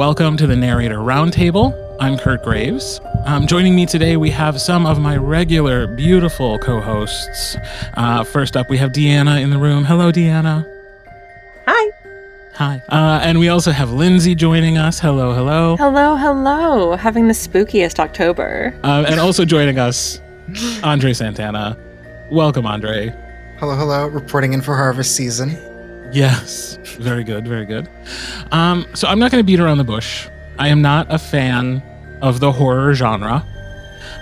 welcome to the Narrator Roundtable. I'm Kirt Graves. Joining me today, we have some of my regular, beautiful co-hosts. First up, we have Deanna in the room. Hello, Deanna. Hi. Hi. And we also have Lindsey joining us. Hello, hello. Hello, hello. Having the spookiest October. And also joining us, André Santana. Welcome, André. Hello, hello. Reporting in for harvest season. Yes. Very good, very good. So I'm not going to beat around the bush. I am not a fan of the horror genre.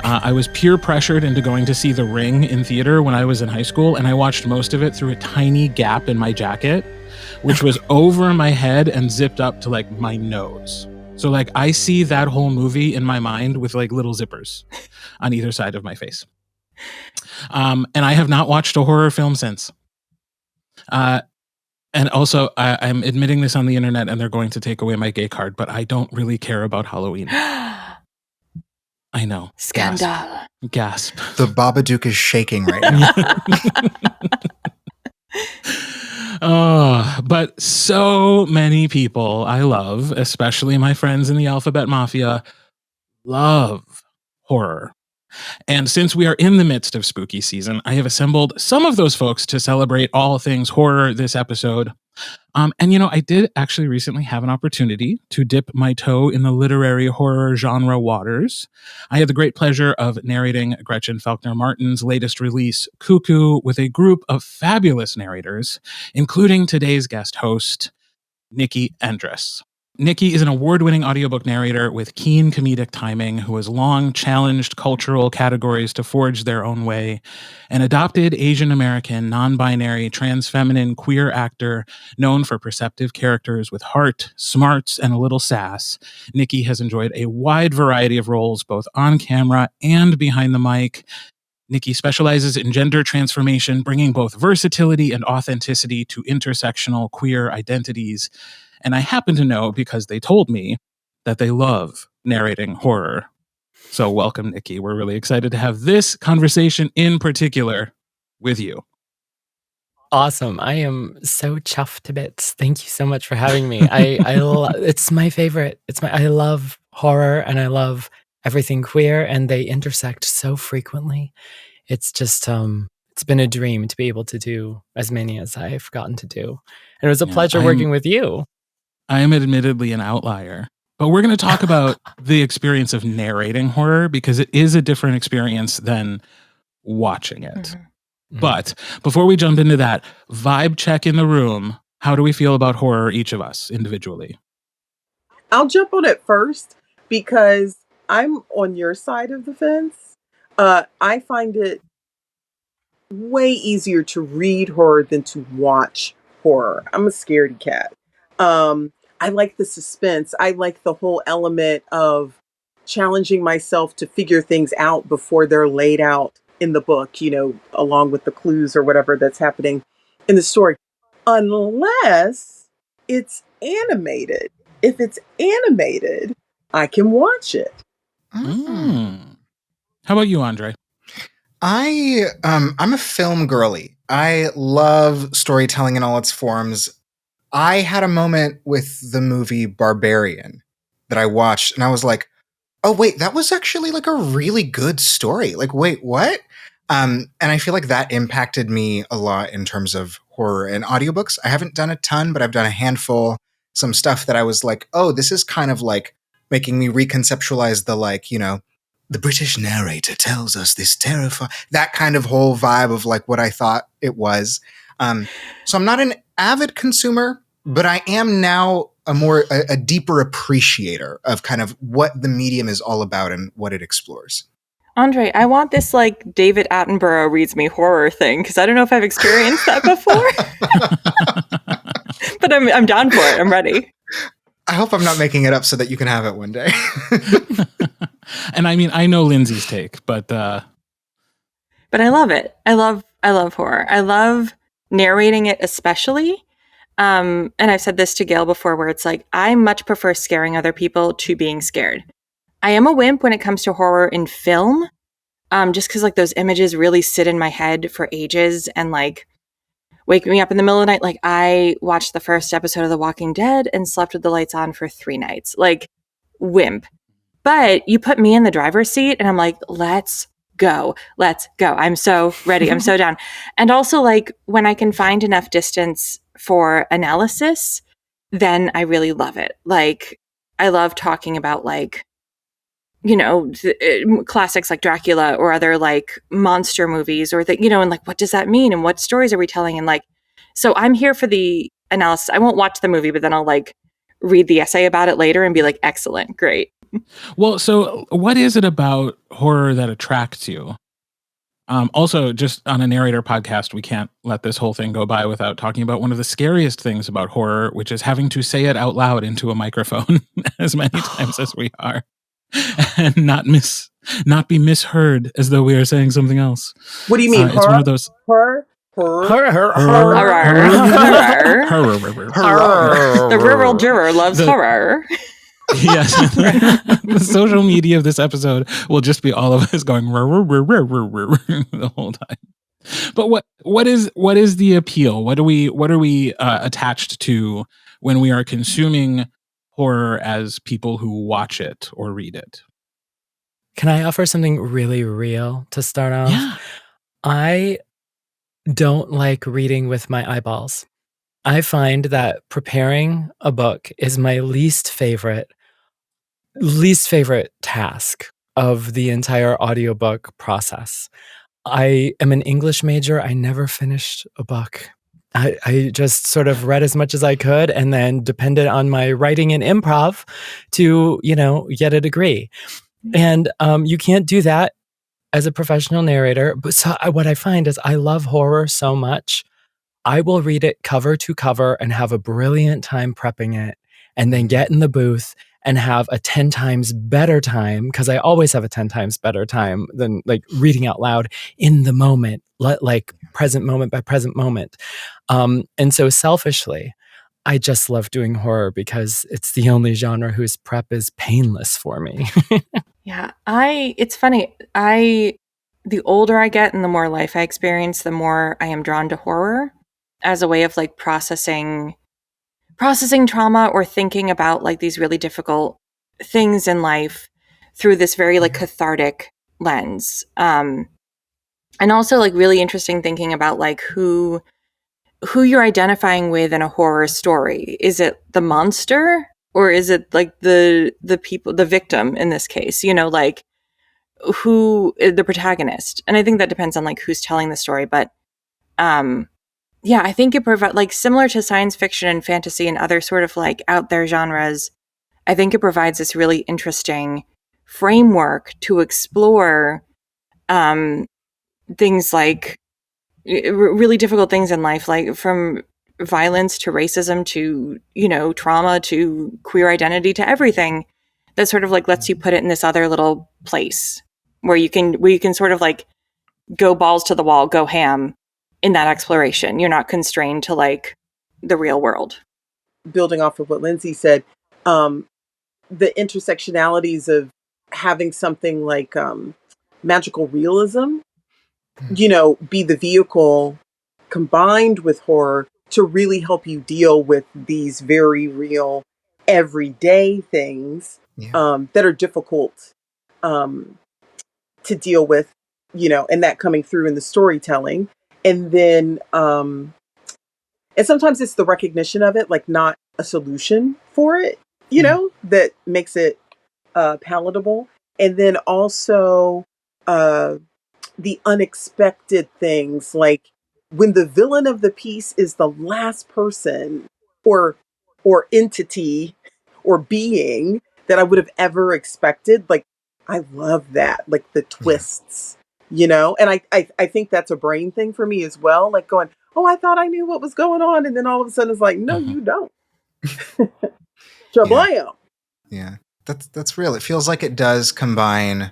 I was peer pressured into going to see The Ring in theater when I was in high school, and I watched most of it through a tiny gap in my jacket, which was over my head and zipped up to like my nose. So like I see that whole movie in my mind with like little zippers on either side of my face. And I have not watched a horror film since. And also, I'm admitting this on the internet, and they're going to take away my gay card, but I don't really care about Halloween. I know. Scandal. Gasp. The Babadook is shaking right now. But so many people I love, especially my friends in the Alphabet Mafia, love horror. And since we are in the midst of spooky season, I have assembled some of those folks to celebrate all things horror this episode. And you know, I did actually recently have an opportunity to dip my toe in the literary horror genre waters. I had the great pleasure of narrating Gretchen Faulkner Martin's latest release, Cuckoo, with a group of fabulous narrators, including today's guest host, Nicky Endres. Nicky is an award-winning audiobook narrator with keen comedic timing who has long challenged cultural categories to forge their own way. An adopted Asian American, non-binary, trans-feminine, queer actor known for perceptive characters with heart, smarts, and a little sass, Nicky has enjoyed a wide variety of roles both on camera and behind the mic. Nicky specializes in gender transformation, bringing both versatility and authenticity to intersectional queer identities. And I happen to know because they told me that they love narrating horror. So welcome, Nicky. We're really excited to have this conversation in particular with you. Awesome. I am so chuffed to bits. Thank you so much for having me. It's my favorite. I love horror and I love everything queer, and they intersect so frequently. It's just it's been a dream to be able to do as many as I've gotten to do. And it was a pleasure working with you. I am admittedly an outlier, but we're going to talk about the experience of narrating horror because it is a different experience than watching it. Mm-hmm. But before we jump into that, vibe check in the room. How do we feel about horror, each of us individually? I'll jump on it first because I'm on your side of the fence. I find it way easier to read horror than to watch horror. I'm a scaredy cat. I like the suspense. I like the whole element of challenging myself to figure things out before they're laid out in the book, you know, along with the clues or whatever that's happening in the story. Unless it's animated. If it's animated, I can watch it. Mm. How about you, André? I'm a film girly. I love storytelling in all its forms. I had a moment with the movie Barbarian that I watched, and I was like, oh, wait, that was actually like a really good story. Like, wait, what? And I feel like that impacted me a lot in terms of horror and audiobooks. I haven't done a ton, but I've done a handful, some stuff that I was like, oh, this is kind of like making me reconceptualize the, like, you know, the British narrator tells us this terrifying, that kind of whole vibe of like what I thought it was. So I'm not an avid consumer, but I am now a deeper appreciator of kind of what the medium is all about and what it explores. André, I want this like David Attenborough reads me horror thing because I don't know if I've experienced that before. But I'm down for it. I'm ready. I hope I'm not making it up so that you can have it one day. And I mean, I know Lindsey's take, but I love it. I love horror. I love narrating it, especially. And I've said this to Gail before, where it's like, I much prefer scaring other people to being scared. I am a wimp when it comes to horror in film, just because like those images really sit in my head for ages. And like wake me up in the middle of the night. Like, I watched the first episode of The Walking Dead and slept with the lights on for 3 nights. Like, wimp. But you put me in the driver's seat and I'm like, let's go. I'm so ready. I'm so down. And also, like, when I can find enough distance for analysis, then I really love it. Like, I love talking about, like, you know, classics like Dracula or other like monster movies or that, you know, and like, what does that mean? And what stories are we telling? And like, so I'm here for the analysis. I won't watch the movie, but then I'll like read the essay about it later and be like, excellent, great. Well, so what is it about horror that attracts you? Also, just on a narrator podcast, we can't let this whole thing go by without talking about one of the scariest things about horror, which is having to say it out loud into a microphone as many times as we are, and not be misheard as though we are saying something else. What do you mean? It's one of those. Horror. The rural juror loves horror. Yes, the social media of this episode will just be all of us going the whole time. But what is the appeal? What are we attached to when we are consuming horror as people who watch it or read it? Can I offer something really real to start off? Yeah. I don't like reading with my eyeballs. I find that preparing a book is my least favorite task of the entire audiobook process. I am an English major. I never finished a book. I just sort of read as much as I could and then depended on my writing and improv to, you know, get a degree. And you can't do that as a professional narrator. But so what I find is I love horror so much. I will read it cover to cover and have a brilliant time prepping it and then get in the booth and have a 10 times better time, because I always have a 10 times better time than like reading out loud in the moment, like present moment by present moment. And so selfishly, I just love doing horror because it's the only genre whose prep is painless for me. Yeah, it's funny. The older I get and the more life I experience, the more I am drawn to horror as a way of like processing trauma or thinking about like these really difficult things in life through this very like cathartic lens. And also like really interesting thinking about like who you're identifying with in a horror story. Is it the monster or is it like the people, the victim in this case, you know, like who the protagonist? And I think that depends on like who's telling the story, but yeah, I think it provides, like, similar to science fiction and fantasy and other sort of like out there genres, I think it provides this really interesting framework to explore things like really difficult things in life, like from violence to racism to, you know, trauma to queer identity to everything that sort of like lets you put it in this other little place where you can sort of like go balls to the wall, go ham in that exploration. You're not constrained to like the real world. Building off of what Lindsey said, the intersectionalities of having something like magical realism, you know, be the vehicle combined with horror to really help you deal with these very real everyday things that are difficult to deal with, you know, and that coming through in the storytelling. And then, and sometimes it's the recognition of it, like not a solution for it, you know, that makes it palatable. And then also the unexpected things, like when the villain of the piece is the last person or entity or being that I would have ever expected. Like, I love that, like the twists. You know, and I think that's a brain thing for me as well. Like going, oh, I thought I knew what was going on. And then all of a sudden it's like, no, you don't. Shablam. Yeah, that's real. It feels like it does combine.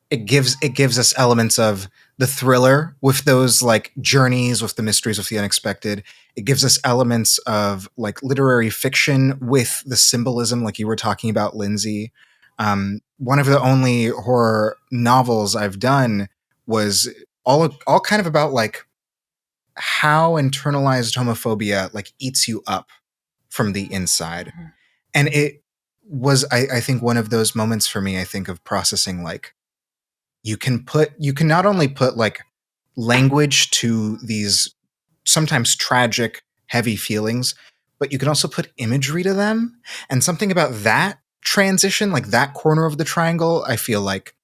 It gives us elements of the thriller with those like journeys, with the mysteries, with the unexpected. It gives us elements of like literary fiction with the symbolism, like you were talking about, Lindsey. One of the only horror novels I've done was all kind of about like how internalized homophobia like eats you up from the inside. And it was, I think, one of those moments for me, I think, of processing, like, you can not only put like language to these sometimes tragic, heavy feelings, but you can also put imagery to them. And something about that transition, like that corner of the triangle, I feel like,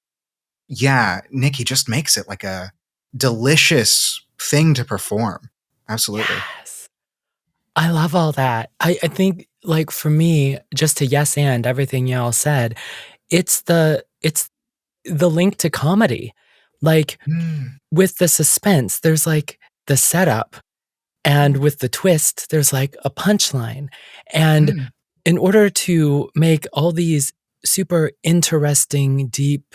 yeah, Nicky just makes it like a delicious thing to perform. Absolutely. Yes. I love all that. I think, like, for me, just to yes and everything y'all said, it's the link to comedy. Like, with the suspense, there's like the setup, and with the twist, there's like a punchline. And in order to make all these super interesting, deep,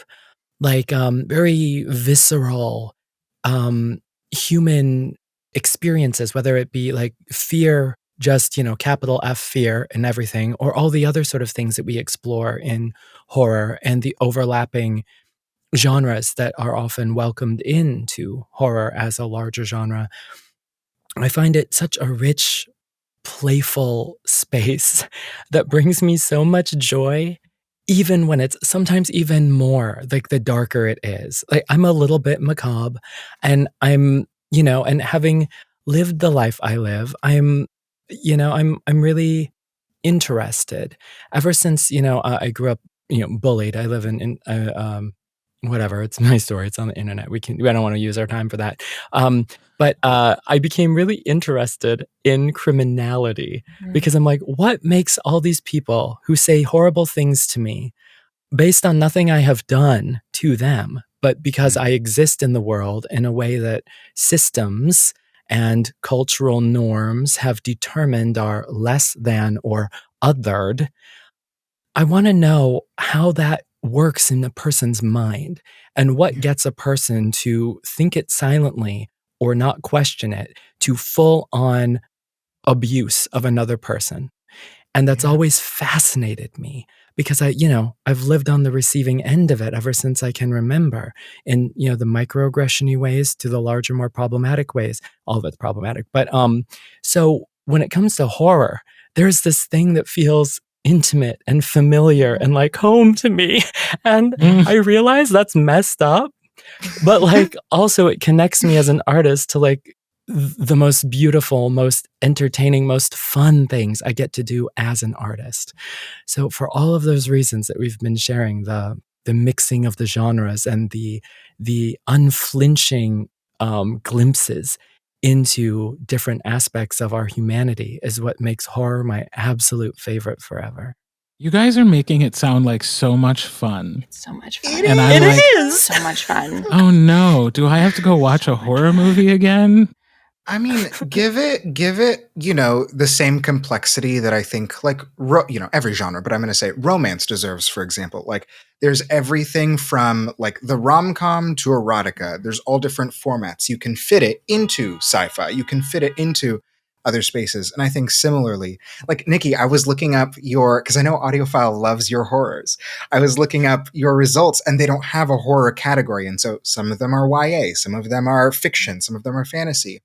like very visceral human experiences, whether it be like fear, just, capital F fear and everything, or all the other sort of things that we explore in horror and the overlapping genres that are often welcomed into horror as a larger genre. I find it such a rich, playful space that brings me so much joy, even when it's sometimes even more like the darker it is. Like, I'm a little bit macabre, and I'm, and having lived the life I live, I'm really interested ever since, I grew up, bullied. I live in whatever. It's my story. It's on the internet. I don't want to use our time for that. But I became really interested in criminality because I'm like, what makes all these people who say horrible things to me based on nothing I have done to them, but because I exist in the world in a way that systems and cultural norms have determined are less than or othered? I want to know how that works in a person's mind and what gets a person to think it silently or not question it to full on abuse of another person. And that's always fascinated me because I've lived on the receiving end of it ever since I can remember, in, the microaggression-y ways to the larger, more problematic ways. All of it's problematic. But so when it comes to horror, there's this thing that feels intimate and familiar and like home to me. And I realize that's messed up, but like also it connects me as an artist to like the most beautiful, most entertaining, most fun things I get to do as an artist. So for all of those reasons that we've been sharing, the mixing of the genres and the unflinching glimpses into different aspects of our humanity is what makes horror my absolute favorite forever. You guys are making it sound like so much fun. It's so much fun. It is so much fun. Oh no, do I have to go watch a horror movie again? I mean, give it, the same complexity that I think, like, every genre, but I'm going to say romance deserves, for example. Like, there's everything from, like, the rom-com to erotica. There's all different formats. You can fit it into sci-fi. You can fit it into other spaces. And I think similarly, like, Nicky, I was looking up because I know Audiophile loves your horrors. I was looking up your results, and they don't have a horror category. And so some of them are YA, some of them are fiction, some of them are fantasy.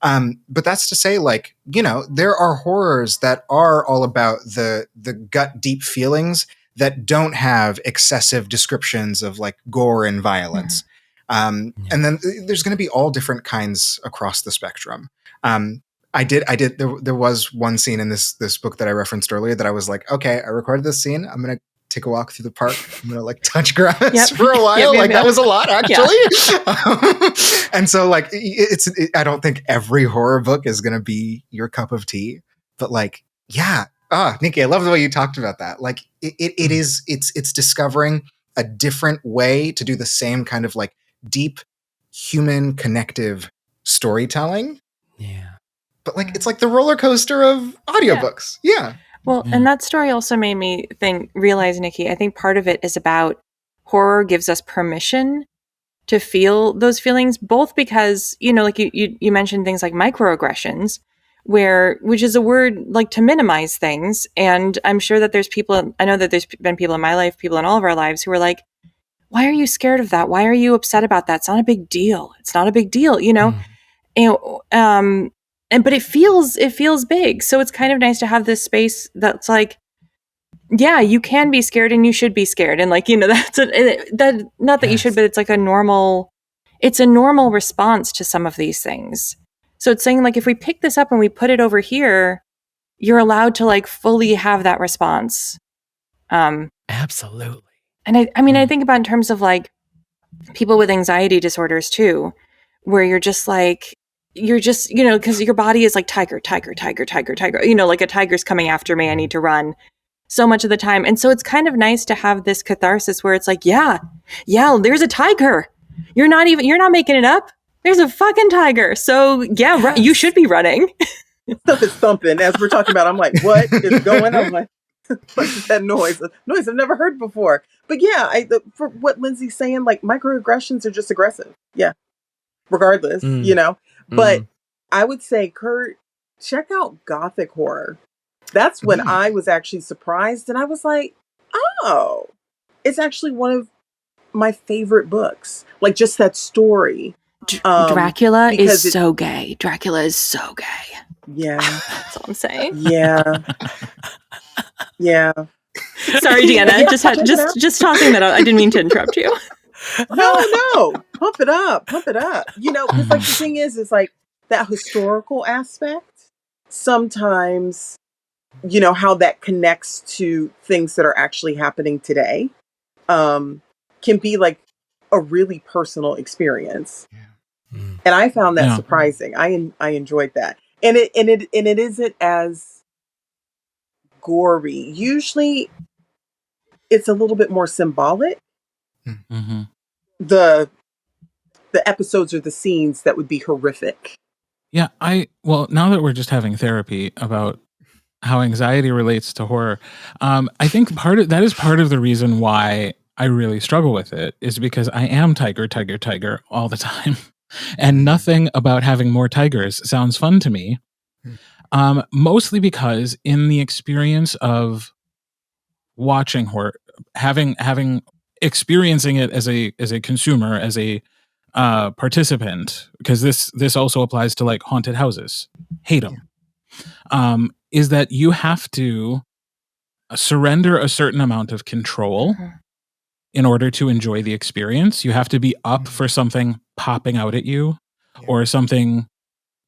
But that's to say, like, there are horrors that are all about the gut deep feelings that don't have excessive descriptions of like gore and violence. And then there's going to be all different kinds across the spectrum. There was one scene in this book that I referenced earlier that I was like, okay, I recorded this scene. I'm going to take a walk through the park. I'm going to like touch grass for a while. That was a lot, actually. And so like, I don't think every horror book is going to be your cup of tea, but like, yeah. Nicky, I love the way you talked about that. Like it's discovering a different way to do the same kind of like deep human connective storytelling. Yeah. But like, it's like the roller coaster of audiobooks. Yeah. Well, and that story also made me realize, Nicky, I think part of it is about horror gives us permission to feel those feelings, both because, like you mentioned things like microaggressions, which is a word like to minimize things. And I'm sure that I know that there's been people in my life, people in all of our lives who are like, why are you scared of that? Why are you upset about that? It's not a big deal. It's not a big deal, but it feels big. So it's kind of nice to have this space that's like, yeah, you can be scared and you should be scared. And like, that's that, not that you should, but it's like it's a normal response to some of these things. So it's saying like, if we pick this up and we put it over here, you're allowed to like fully have that response. Absolutely. And I think about in terms of like people with anxiety disorders too, where you're just, because your body is like tiger, tiger, tiger, tiger, tiger, like a tiger's coming after me. I need to run so much of the time. And so it's kind of nice to have this catharsis where it's like, yeah, there's a tiger. You're not making it up. There's a fucking tiger. So yeah, yes. You should be running. Stuff is thumping as we're talking about. I'm like, what is going on? I'm like, what is that noise? A noise I've never heard before. But yeah, for what Lindsey's saying, like microaggressions are just aggressive. Yeah. Regardless, But I would say, Kirt, check out Gothic horror. That's when I was actually surprised, and I was like, oh, it's actually one of my favorite books. Like just that story. Dracula is so gay. Dracula is so gay. Yeah. That's all I'm saying. Yeah. Yeah. Sorry, Deanna. Just tossing that out. I didn't mean to interrupt you. No. Pump it up. Because like the thing is like that historical aspect, sometimes, how that connects to things that are actually happening today, can be like a really personal experience. Yeah. And I found that surprising. I enjoyed that. And it isn't as gory. Usually it's a little bit more symbolic. Mm-hmm. The episodes or the scenes that would be horrific. Yeah, now that we're just having therapy about how anxiety relates to horror, I think that is part of the reason why I really struggle with it, is because I am tiger, tiger, tiger all the time. And nothing about having more tigers sounds fun to me. Mostly because in the experience of watching horror, experiencing it as a consumer, as a participant, because this also applies to like haunted houses. Hate them. Is that you have to surrender a certain amount of control in order to enjoy the experience. You have to be up for something popping out at you, or something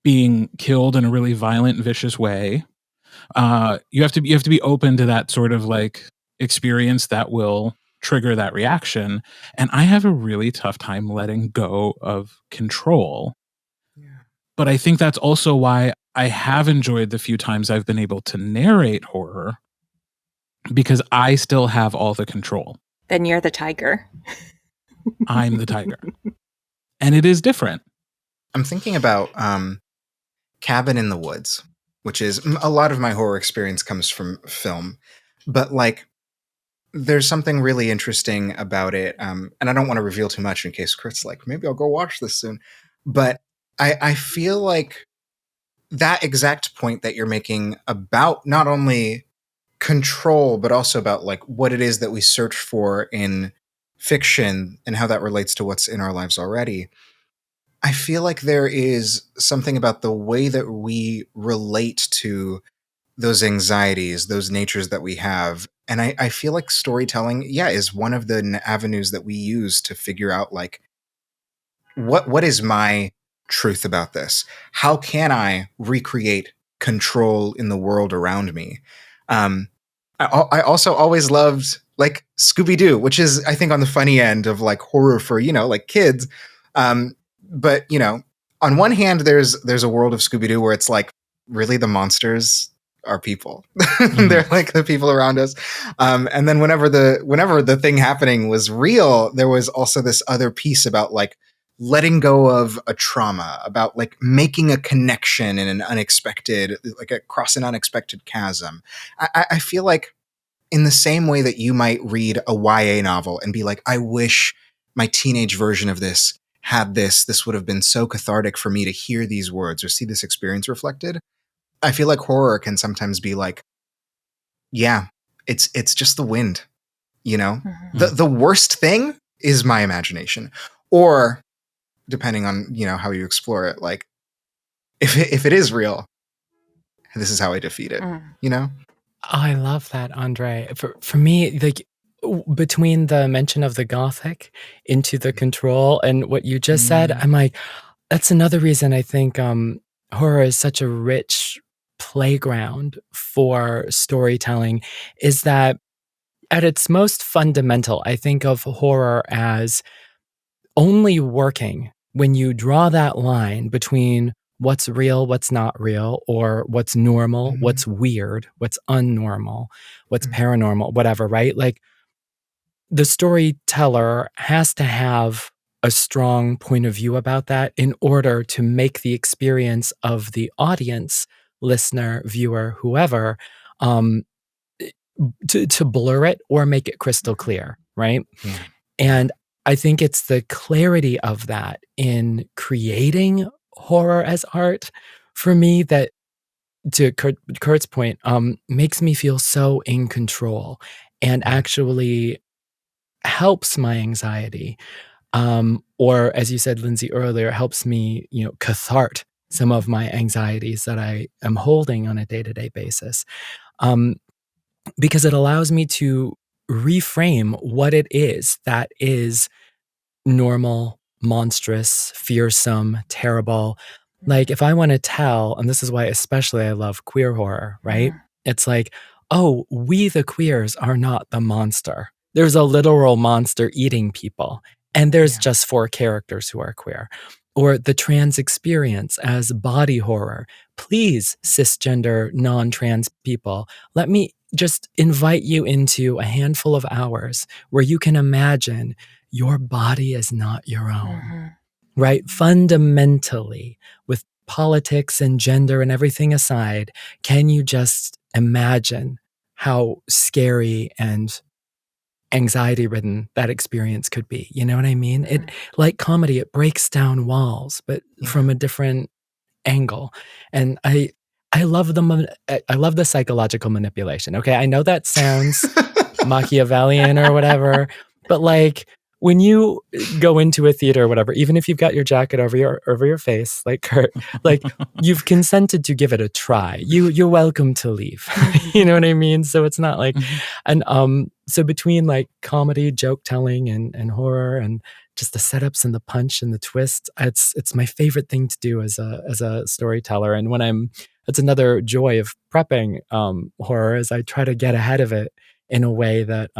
being killed in a really violent, vicious way. You have to be open to that sort of like experience that will trigger that reaction. And I have a really tough time letting go of control. Yeah. But I think that's also why I have enjoyed the few times I've been able to narrate horror, because I still have all the control. Then you're the tiger. I'm the tiger. And it is different. I'm thinking about Cabin in the Woods, which is a lot of my horror experience comes from film. But like, there's something really interesting about it. And I don't want to reveal too much in case Kirt's like, maybe I'll go watch this soon. But I feel like that exact point that you're making about not only control, but also about like what it is that we search for in fiction and how that relates to what's in our lives already. I feel like there is something about the way that we relate to those anxieties, those natures that we have. And I feel like storytelling, is one of the avenues that we use to figure out like, what is my truth about this? How can I recreate control in the world around me? I also always loved like Scooby-Doo, which is, I think, on the funny end of like horror for, like kids. But, on one hand, there's a world of Scooby-Doo where it's like, really the monsters are people. They're like the people around us. And then whenever the thing happening was real, there was also this other piece about like letting go of a trauma, about like making a connection in an unexpected, like across an unexpected chasm. I feel like in the same way that you might read a YA novel and be like, I wish my teenage version of this had this would have been so cathartic for me to hear these words or see this experience reflected. I feel like horror can sometimes be like, it's just the wind, The worst thing is my imagination. Or depending on, how you explore it, like if it is real, this is how I defeat it. You know? Oh, I love that, Andre. For me, like between the mention of the Gothic into the control and what you just said, I'm like, that's another reason I think horror is such a rich playground for storytelling, is that at its most fundamental, I think of horror as only working when you draw that line between what's real, what's not real, or what's normal, what's weird, what's unnormal, what's paranormal, whatever, right? Like the storyteller has to have a strong point of view about that in order to make the experience of the audience, listener, viewer, whoever, to blur it or make it crystal clear, right? Yeah. And I think it's the clarity of that in creating horror as art for me that, to Kurt's point, makes me feel so in control and actually helps my anxiety. Or as you said, Lindsey, earlier, helps me, cathart some of my anxieties that I am holding on a day-to-day basis. Because it allows me to reframe what it is that is normal, monstrous, fearsome, terrible. Like if I want to tell, and this is why especially I love queer horror, right? It's like, oh, we the queers are not the monster. There's a literal monster eating people, and there's just 4 characters who are queer. Or the trans experience as body horror. Please, cisgender, non-trans people, let me just invite you into a handful of hours where you can imagine your body is not your own, right? Fundamentally, with politics and gender and everything aside, can you just imagine how scary and anxiety-ridden that experience could be? You know what I mean? It, like comedy, it breaks down walls, but from a different angle. And I love the psychological manipulation. Okay, I know that sounds Machiavellian or whatever, but like when you go into a theater or whatever, even if you've got your jacket over your face, like Kirt, like you've consented to give it a try. You're welcome to leave. You know what I mean? So it's not like, and so between like comedy, joke telling, and horror, and just the setups and the punch and the twist, it's my favorite thing to do as a storyteller. And when it's another joy of prepping horror, is I try to get ahead of it in a way that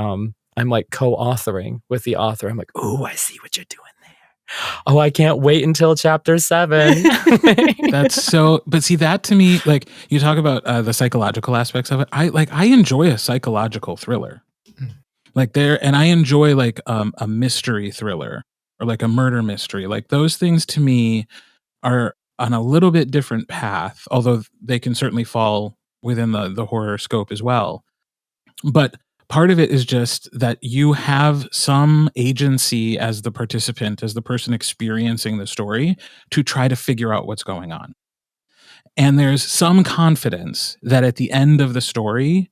I'm like co-authoring with the author. I'm like, oh, I see what you're doing there. Oh, I can't wait until chapter 7. That's so, but see that to me, like you talk about the psychological aspects of it. I enjoy a psychological thriller. Like and I enjoy like a mystery thriller or like a murder mystery. Like those things to me are on a little bit different path, although they can certainly fall within the horror scope as well. But part of it is just that you have some agency as the participant, as the person experiencing the story, to try to figure out what's going on. And there's some confidence that at the end of the story,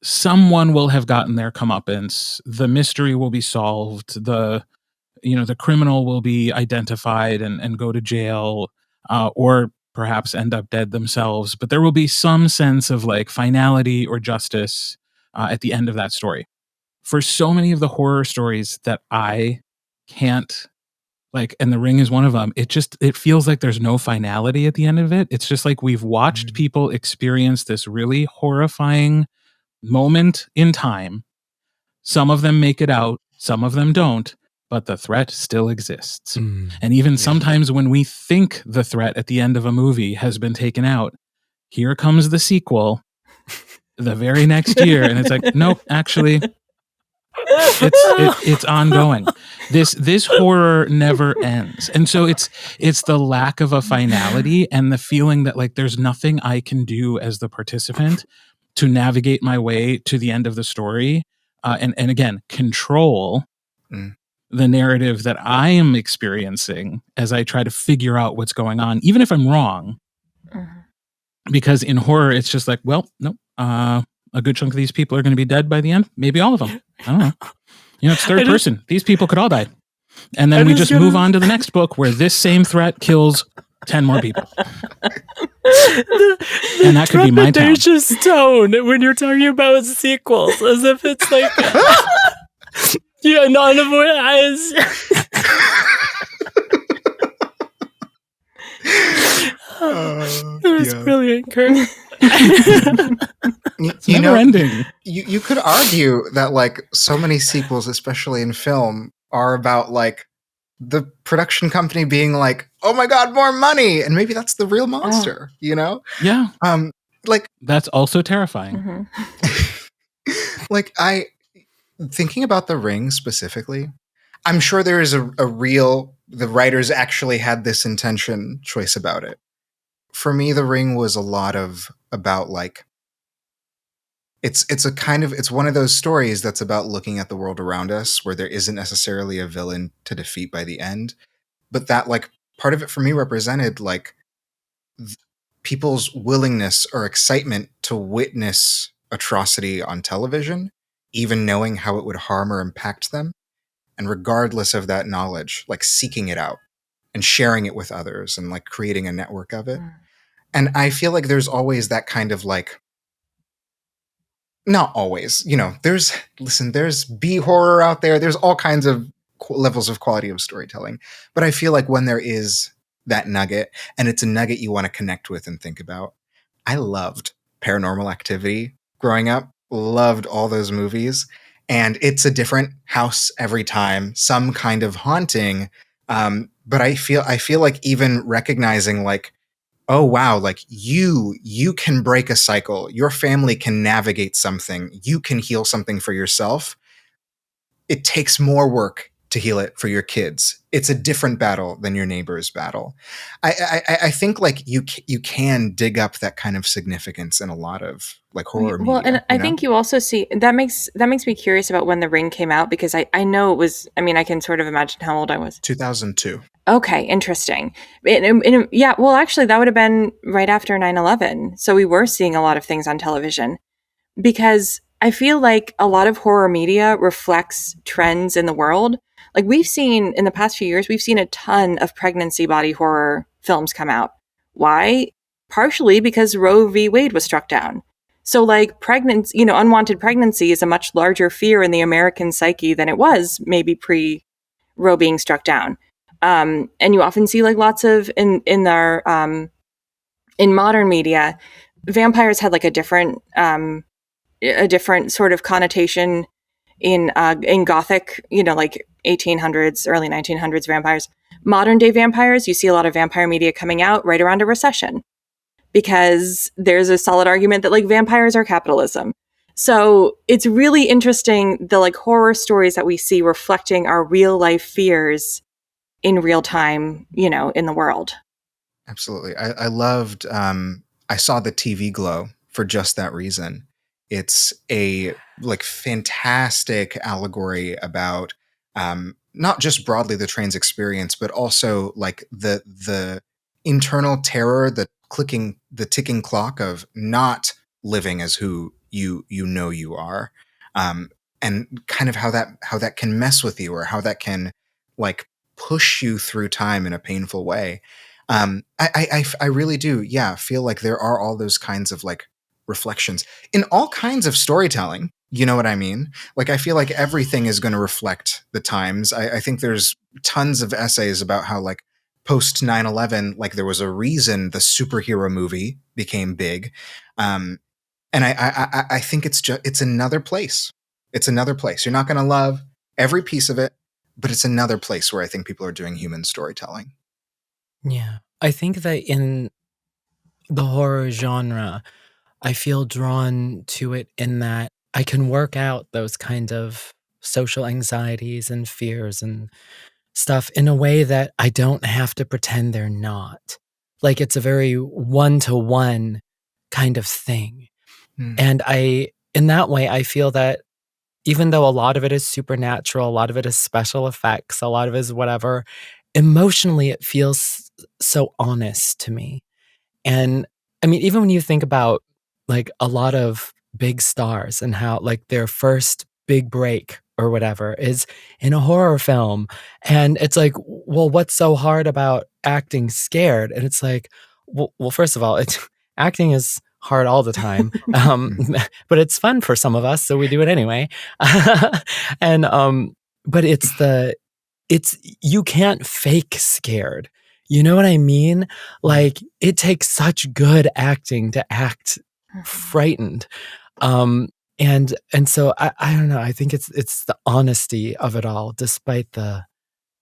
someone will have gotten their comeuppance, the mystery will be solved, the criminal will be identified and go to jail, or perhaps end up dead themselves. But there will be some sense of like finality or justice at the end of that story. For so many of the horror stories that I can't like, and The Ring is one of them, it feels like there's no finality at the end of it. It's just like we've watched people experience this really horrifying moment in time. Some of them make it out, some of them don't, but the threat still exists. And even sometimes when we think the threat at the end of a movie has been taken out, here comes the sequel the very next year, and it's like, nope, actually, it's ongoing. This horror never ends. And so it's the lack of a finality and the feeling that like there's nothing I can do as the participant to navigate my way to the end of the story, and again control the narrative that I am experiencing as I try to figure out what's going on, even if I'm wrong. Because in horror, it's just like, well, no, a good chunk of these people are going to be dead by the end. Maybe all of them. I don't know. It's third person. These people could all die. And then we just move on to the next book where this same threat kills 10 more people. The And that could be my town. trepidatious tone when you're talking about sequels, as if it's like none of what eyes. That was brilliant, Kirt. It's never ending. You could argue that like so many sequels, especially in film, are about like the production company being like, "Oh my god, more money," and maybe that's the real monster. You know? Yeah. Like That's also terrifying. Mm-hmm. like I thinking about The Ring specifically. I'm sure there is a real. The writers actually had this intention choice about it. For me, The Ring was a lot of about like. It's one of those stories that's about looking at the world around us where there isn't necessarily a villain to defeat by the end, but that like part of it for me represented like people's willingness or excitement to witness atrocity on television, even knowing how it would harm or impact them, and regardless of that knowledge, like seeking it out and sharing it with others and like creating a network of it. And I feel like there's always that kind of like, not always, there's B horror out there. There's all kinds of levels of quality of storytelling. But I feel like when there is that nugget, and it's a nugget you want to connect with and think about. I loved Paranormal Activity growing up, loved all those movies. And it's a different house every time, some kind of haunting. But I feel like even recognizing like, oh wow, like you can break a cycle, your family can navigate something, you can heal something for yourself. It takes more work to heal it for your kids. It's a different battle than your neighbor's battle. I think like you can dig up that kind of significance in a lot of like horror media. Well, and I think you also see that makes me curious about when The Ring came out, because I know it was. I mean, I can sort of imagine how old I was. 2002. Okay, interesting. Yeah, well, actually, that would have been right after 9/11. So we were seeing a lot of things on television, because I feel like a lot of horror media reflects trends in the world. Like we've seen in the past few years, we've seen a ton of pregnancy body horror films come out. Why? Partially because Roe v. Wade was struck down. So like pregnancy, unwanted pregnancy is a much larger fear in the American psyche than it was maybe pre Roe being struck down. And you often see like lots of in modern media, vampires had like a different sort of connotation in Gothic, like 1800s, early 1900s vampires. Modern day vampires, you see a lot of vampire media coming out right around a recession, because there's a solid argument that like vampires are capitalism. So it's really interesting, the like horror stories that we see reflecting our real life fears in real time, in the world. Absolutely. I loved, I saw the TV Glow for just that reason. It's a like fantastic allegory about not just broadly the trans experience, but also like the internal terror, the ticking clock of not living as who you you are, and kind of how that can mess with you, or how that can like push you through time in a painful way. I really do, yeah, feel like there are all those kinds of like reflections in all kinds of storytelling. You know what I mean? Like, I feel like everything is going to reflect the times. I think there's tons of essays about how like post 9/11, like there was a reason the superhero movie became big. And I think it's another place. It's another place. You're not going to love every piece of it, but it's another place where I think people are doing human storytelling. Yeah. I think that in the horror genre, I feel drawn to it in that I can work out those kind of social anxieties and fears and stuff in a way that I don't have to pretend they're not. Like it's a very one-to-one kind of thing. And in that way, I feel that even though a lot of it is supernatural, a lot of it is special effects, a lot of it is whatever, emotionally it feels so honest to me. And I mean, even when you think about like a lot of big stars and how like their first big break or whatever is in a horror film. And it's like, well, what's so hard about acting scared? And it's like, well, first of all, acting is hard all the time. But it's fun for some of us, so we do it anyway. And but it's you can't fake scared. You know what I mean? Like, it takes such good acting to act frightened. And so I don't know. I think it's the honesty of it all, despite the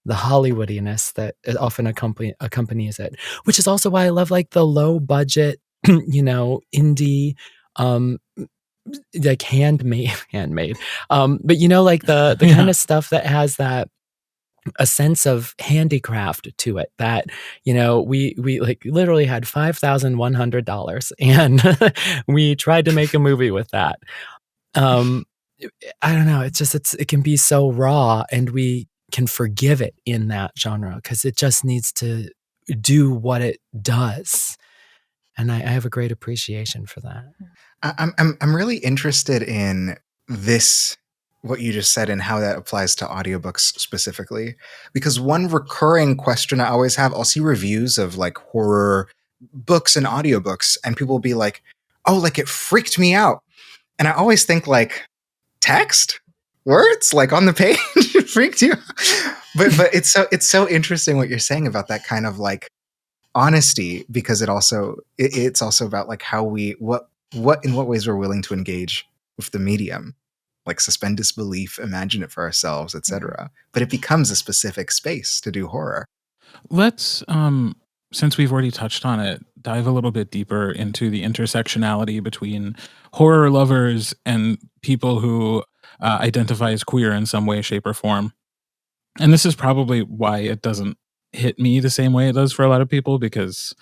Hollywoodiness that it often accompanies it, which is also why I love like the low budget, indie, like handmade, but like the kind of stuff that has that a sense of handicraft to it that we like literally had $5,100 and we tried to make a movie with that. I don't know, it can be so raw, and we can forgive it in that genre because it just needs to do what it does, and I have a great appreciation for that. I'm really interested in this, what you just said, and how that applies to audiobooks specifically. Because one recurring question I always have, I'll see reviews of like horror books and audiobooks, and people will be like, oh, like it freaked me out. And I always think like, text? Words? Like on the page? It freaked you? But it's so interesting what you're saying about that kind of like honesty, because it's also about like how we in what ways we're willing to engage with the medium, like suspend disbelief, imagine it for ourselves, etc. But it becomes a specific space to do horror. Let's since we've already touched on it, dive a little bit deeper into the intersectionality between horror lovers and people who identify as queer in some way, shape, or form. And this is probably why it doesn't hit me the same way it does for a lot of people, because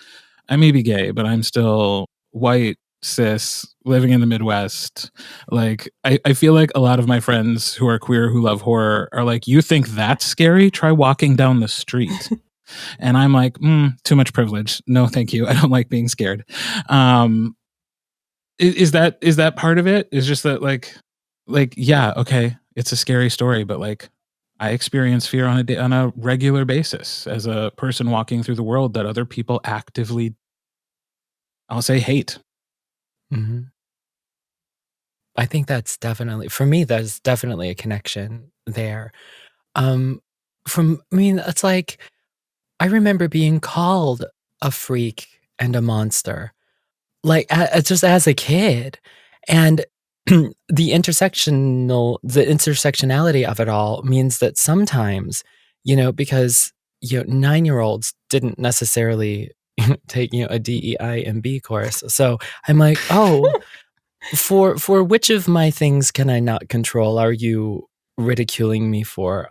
I may be gay, but I'm still white, cis, living in the Midwest. Like, I feel like a lot of my friends who are queer who love horror are like, you think that's scary? Try walking down the street. And I'm like, too much privilege. No, thank you. I don't like being scared. Is that part of it? Is just that like, yeah, okay, it's a scary story, but like, I experience fear on a regular basis as a person walking through the world that other people actively, I'll say, hate. Mm-hmm. I think that's definitely, for me, there's definitely a connection there. It's like, I remember being called a freak and a monster, like just as a kid, and the intersectionality of it all means that sometimes, because 9-year-olds didn't necessarily take a DEI and B course, so I'm like, oh, for which of my things can I not control are you ridiculing me for?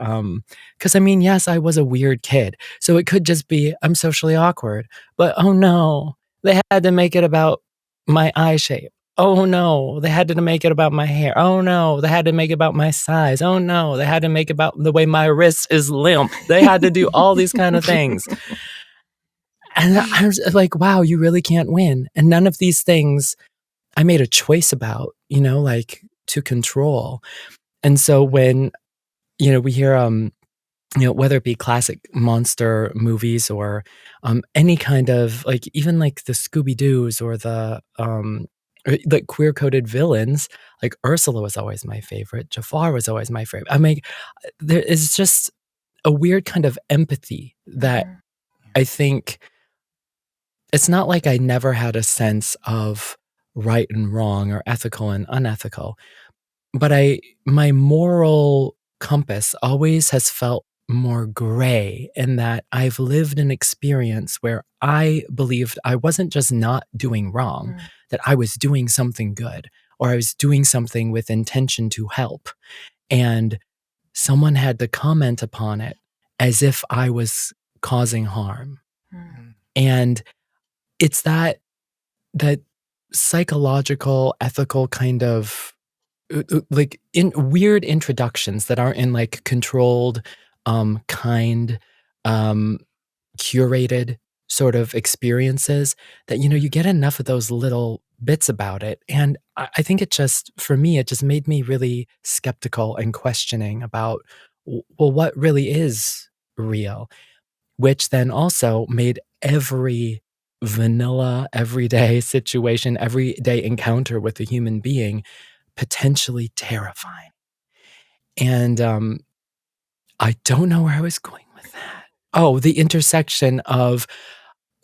Because yes, I was a weird kid, so it could just be I'm socially awkward, but oh no, they had to make it about my eye shape. Oh no, they had to make it about my hair. Oh no, they had to make it about my size. Oh no, they had to make it about the way my wrist is limp. They had to do all these kind of things. And I was like, wow, you really can't win. And none of these things I made a choice about, like to control. And so when, we hear, whether it be classic monster movies or any kind of like, even like the Scooby-Doos or the like queer coded villains, like Ursula was always my favorite. Jafar was always my favorite. There is just a weird kind of empathy that I think it's not like I never had a sense of right and wrong or ethical and unethical, but my moral compass always has felt more gray in that I've lived an experience where I believed I wasn't just not doing wrong, that I was doing something good, or I was doing something with intention to help. And someone had to comment upon it as if I was causing harm. And it's that psychological, ethical kind of like in weird introductions that aren't in like controlled, kind, curated sort of experiences that, you get enough of those little bits about it. And I think it just, for me, it just made me really skeptical and questioning about, well, what really is real? Which then also made every vanilla, everyday situation, everyday encounter with a human being potentially terrifying. And I don't know where I was going with that. Oh, the intersection of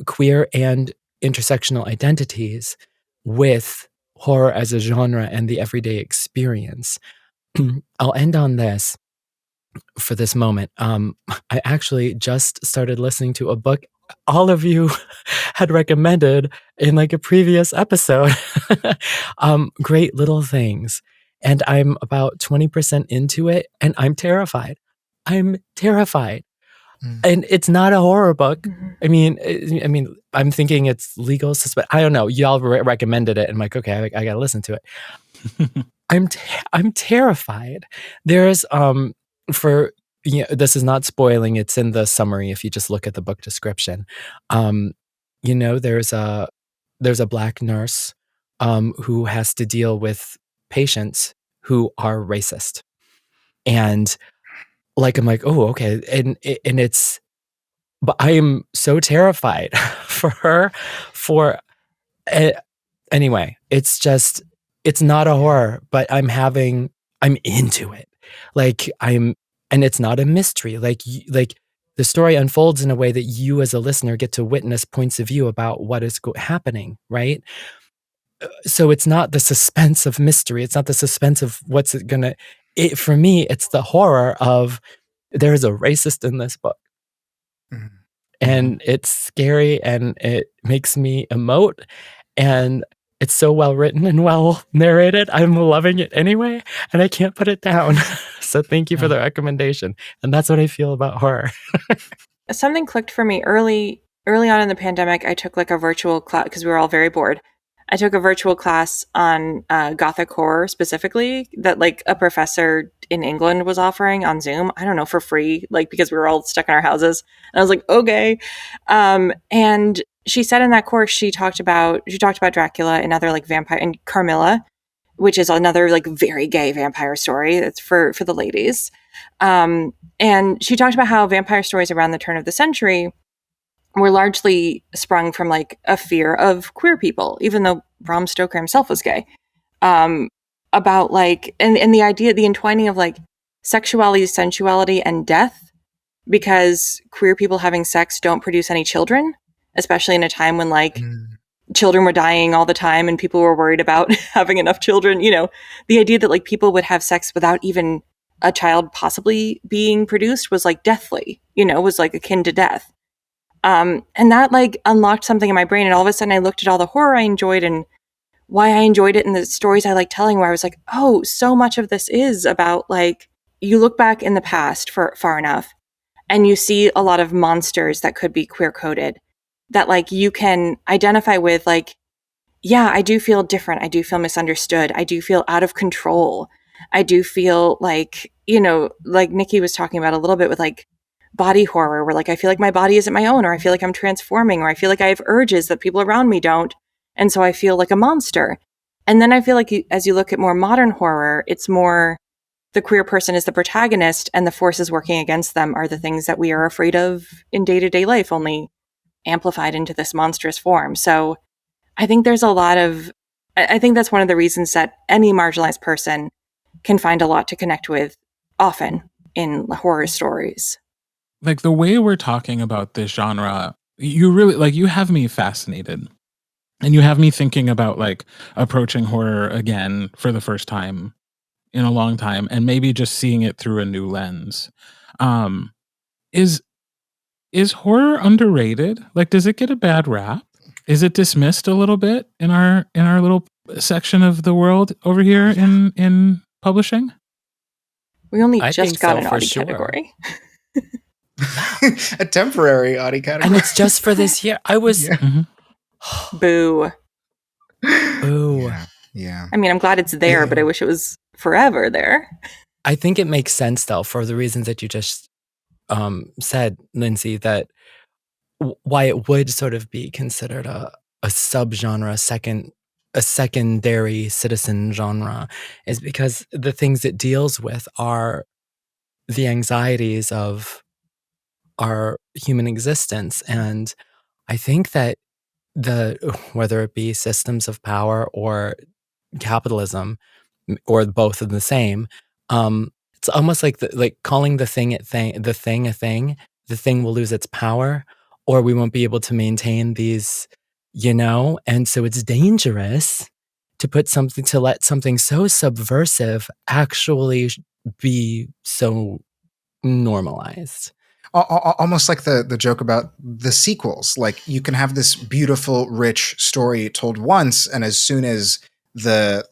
queer and intersectional identities with horror as a genre and the everyday experience. I'll end on this for this moment. I actually just started listening to a book all of you had recommended in like a previous episode. Great Little Things. And I'm about 20% into it and I'm terrified. I'm terrified. And it's not a horror book. Mm-hmm. I mean, I'm thinking it's legal suspense. I don't know. Y'all recommended it, and I'm like, okay, I gotta listen to it. I'm terrified. There's this is not spoiling. It's in the summary if you just look at the book description. There's a Black nurse who has to deal with patients who are racist, and like I'm like, oh, okay, and it's. But I am so terrified for her. Anyway, it's not a horror, but I'm into it. And it's not a mystery. Like the story unfolds in a way that you as a listener get to witness points of view about what is happening, right? So it's not the suspense of mystery. It's not the suspense of what's it gonna. For me, it's the horror of there is a racist in this book. Mm-hmm. And it's scary and it makes me emote, and it's so well written and well narrated. I'm loving it anyway, and I can't put it down. So thank you for the recommendation. And that's what I feel about horror. Something clicked for me early on in the pandemic. I took like a virtual class because we were all very bored. I took a virtual class on Gothic horror specifically that like a professor in England was offering on Zoom. I don't know, for free, like because we were all stuck in our houses. And I was like, okay. And she said in that course, she talked about Dracula and other like vampire and Carmilla, which is another like very gay vampire story. It's for the ladies. And she talked about how vampire stories around the turn of the century were largely sprung from like a fear of queer people, even though Bram Stoker himself was gay. About like, and the idea, the entwining of like sexuality, sensuality, and death, because queer people having sex don't produce any children, especially in a time when like children were dying all the time and people were worried about having enough children. The idea that like people would have sex without even a child possibly being produced was like deathly, was like akin to death. And that like unlocked something in my brain. And all of a sudden I looked at all the horror I enjoyed and why I enjoyed it and the stories I like telling, where I was like, oh, so much of this is about like, you look back in the past for far enough and you see a lot of monsters that could be queer coded that like you can identify with, like, yeah, I do feel different. I do feel misunderstood. I do feel out of control. I do feel like, like Nicky was talking about a little bit with like body horror, where like I feel like my body isn't my own, or I feel like I'm transforming, or I feel like I have urges that people around me don't. And so I feel like a monster. And then I feel like as you look at more modern horror, it's more the queer person is the protagonist and the forces working against them are the things that we are afraid of in day-to-day life, only amplified into this monstrous form. So I think there's a lot of, I think that's one of the reasons that any marginalized person can find a lot to connect with often in horror stories. Like the way we're talking about this genre, you really, like, you have me fascinated. And you have me thinking about like approaching horror again for the first time in a long time, and maybe just seeing it through a new lens. Is horror underrated? Like, does it get a bad rap? Is it dismissed a little bit in our little section of the world over here in publishing? We only I just got an Audie category. A temporary Audie category. And it's just for this year. I was... Yeah. Mm-hmm. Boo. Boo. Yeah. I mean, I'm glad it's there, but I wish it was forever there. I think it makes sense, though, for the reasons that you just said, Lindsey, that why it would sort of be considered a subgenre, a secondary citizen genre, is because the things it deals with are the anxieties of our human existence. And I think that whether it be systems of power or capitalism, or both of the same, it's almost like calling the thing a thing. The thing will lose its power, or we won't be able to maintain these, and so it's dangerous to let something so subversive actually be so normalized. Almost like the joke about the sequels. Like, you can have this beautiful, rich story told once, and as soon as the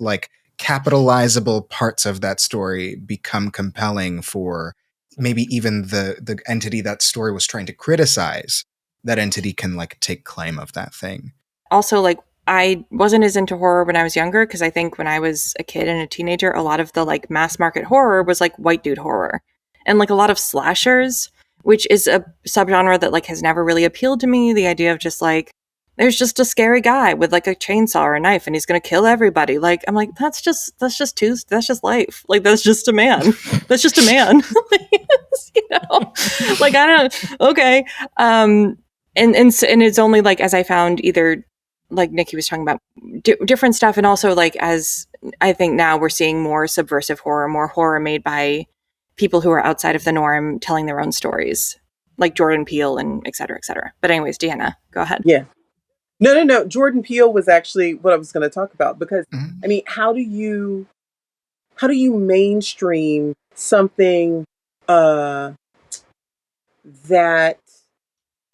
capitalizable parts of that story become compelling for maybe even the entity that story was trying to criticize, that entity can take claim of that thing. Also, I wasn't as into horror when I was younger, because I think when I was a kid and a teenager, a lot of the mass market horror was white dude horror, and a lot of slashers, which is a subgenre that has never really appealed to me. The idea of just there's just a scary guy with a chainsaw or a knife and he's gonna kill everybody. I'm that's just life. That's just a man. That's just a man. I don't. Okay. And it's only as I found either Nicky was talking about different stuff, and also as I think now we're seeing more subversive horror, more horror made by people who are outside of the norm, telling their own stories, like Jordan Peele and et cetera, et cetera. But anyways, Deanna, go ahead. Yeah. No. Jordan Peele was actually what I was going to talk about, because I mean, how do you mainstream something that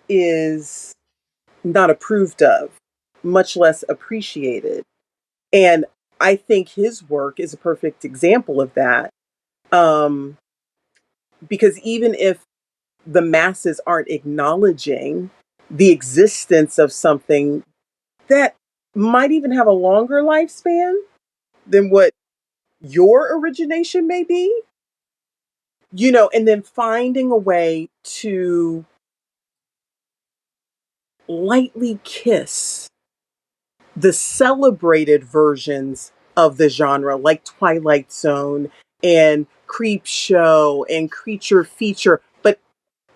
is not approved of, much less appreciated? And I think his work is a perfect example of that. Because even if the masses aren't acknowledging the existence of something that might even have a longer lifespan than what your origination may be, and then finding a way to lightly kiss the celebrated versions of the genre, like Twilight Zone and Creep Show and Creature Feature, but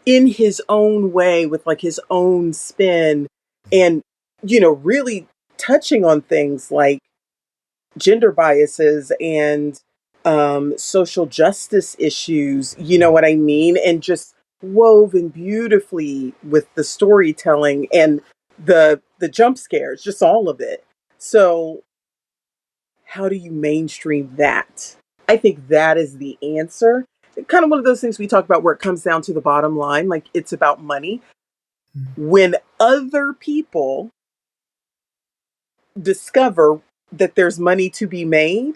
in his own way, with his own spin, and really touching on things like gender biases and social justice issues, you know what I mean? And just woven beautifully with the storytelling and the jump scares, just all of it. So how do you mainstream that? I think that is the answer. Kind of one of those things we talk about where it comes down to the bottom line, it's about money. When other people discover that there's money to be made,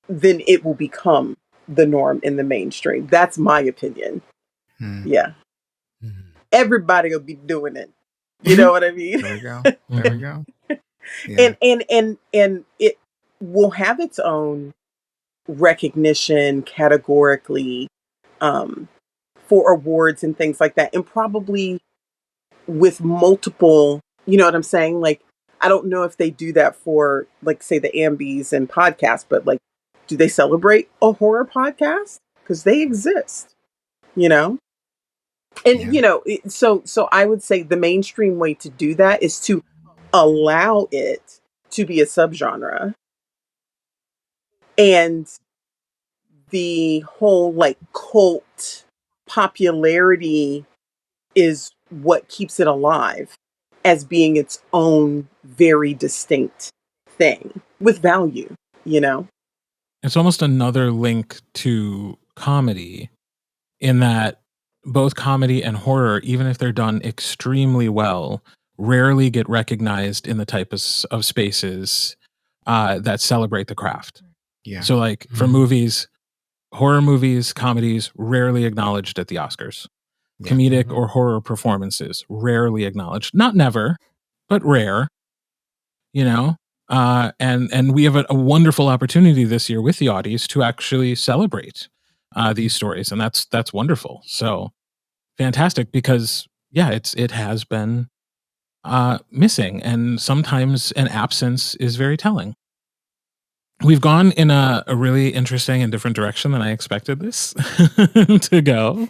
then it will become the norm in the mainstream. That's my opinion. Yeah. Everybody will be doing it. You know what I mean? There we go. There we go. Yeah. And it will have its own recognition categorically for awards and things like that. And probably with multiple, you know what I'm saying? I don't know if they do that for, say, the Ambies and podcasts, but do they celebrate a horror podcast? Because they exist, And, so I would say the mainstream way to do that is to allow it to be a subgenre. And the whole cult popularity is what keeps it alive as being its own very distinct thing with value, It's almost another link to comedy, in that both comedy and horror, even if they're done extremely well, rarely get recognized in the type of spaces that celebrate the craft. Yeah. So for movies, horror movies, comedies, rarely acknowledged at the Oscars. Yeah. Comedic or horror performances, rarely acknowledged. Not never, but rare. And we have a wonderful opportunity this year with the Audies to actually celebrate these stories, and that's wonderful. So fantastic, because yeah, it has been missing, and sometimes an absence is very telling. We've gone in a really interesting and different direction than I expected this to go.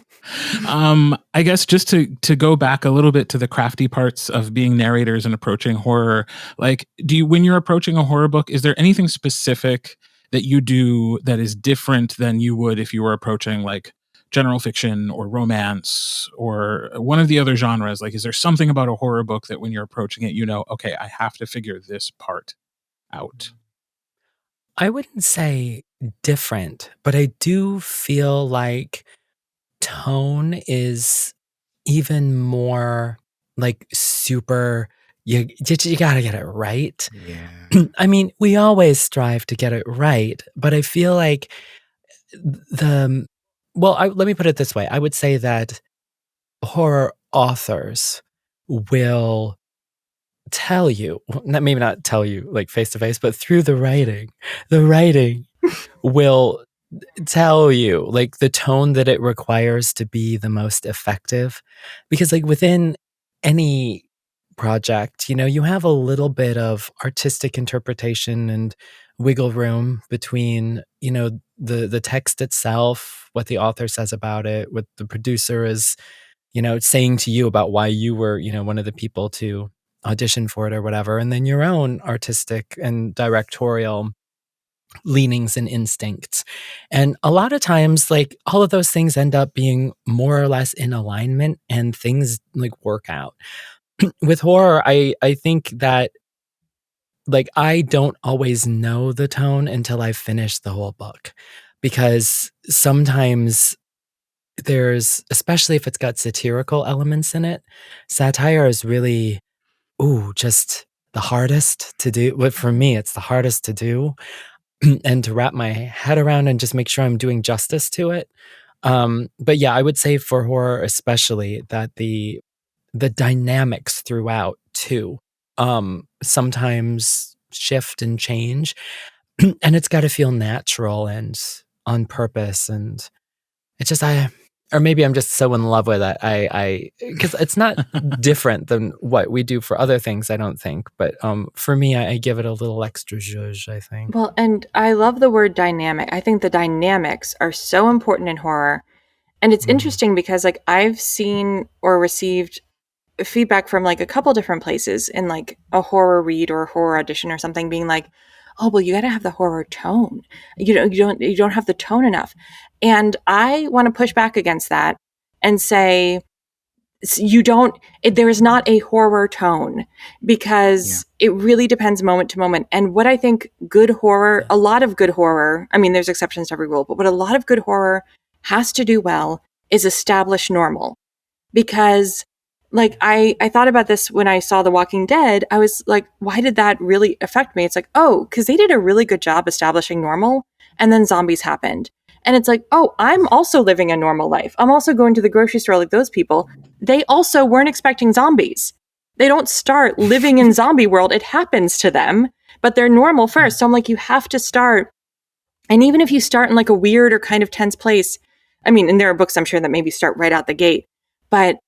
I guess just to go back a little bit to the crafty parts of being narrators and approaching horror, like, when you're approaching a horror book, is there anything specific that you do that is different than you would if you were approaching like general fiction or romance or one of the other genres? Like, is there something about a horror book that when you're approaching it, okay, I have to figure this part out? I wouldn't say different, but I do feel like tone is even more like super. You gotta get it right. Yeah. I mean, we always strive to get it right, but I feel like let me put it this way. I would say that horror authors will tell you, maybe not tell you like face to face, but through the writing will tell you like the tone that it requires to be the most effective. Because like within any project, you have a little bit of artistic interpretation and wiggle room between, the text itself, what the author says about it, what the producer is, saying to you about why you were, one of the people to audition for it or whatever, and then your own artistic and directorial leanings and instincts. And a lot of times, like all of those things end up being more or less in alignment and things like work out. With horror, I think that like I don't always know the tone until I finish the whole book. Because sometimes especially if it's got satirical elements in it, satire is really, just the hardest to do. But for me, it's the hardest to do and to wrap my head around and just make sure I'm doing justice to it. But yeah, I would say for horror especially that the dynamics throughout too sometimes shift and change, and it's got to feel natural and on purpose. And it's just or maybe I'm just so in love with it. Because it's not different than what we do for other things, I don't think. But for me, I give it a little extra zhuzh, I think. Well, and I love the word dynamic. I think the dynamics are so important in horror. And it's interesting because like I've seen or received feedback from like a couple different places in like a horror read or a horror audition or something being like, oh, well, you got to have the horror tone. You don't have the tone enough. And I want to push back against that and say, there is not a horror tone because it really depends moment to moment. And what I think good horror, a lot of good horror, I mean, there's exceptions to every rule, but what a lot of good horror has to do well is establish normal. Because like I thought about this when I saw The Walking Dead. I was like, why did that really affect me? It's like, because they did a really good job establishing normal and then zombies happened. And it's like, I'm also living a normal life. I'm also going to the grocery store like those people. They also weren't expecting zombies. They don't start living in zombie world. It happens to them, but they're normal first. So I'm like, you have to start. And even if you start in like a weird or kind of tense place, I mean, and there are books I'm sure that maybe start right out the gate, but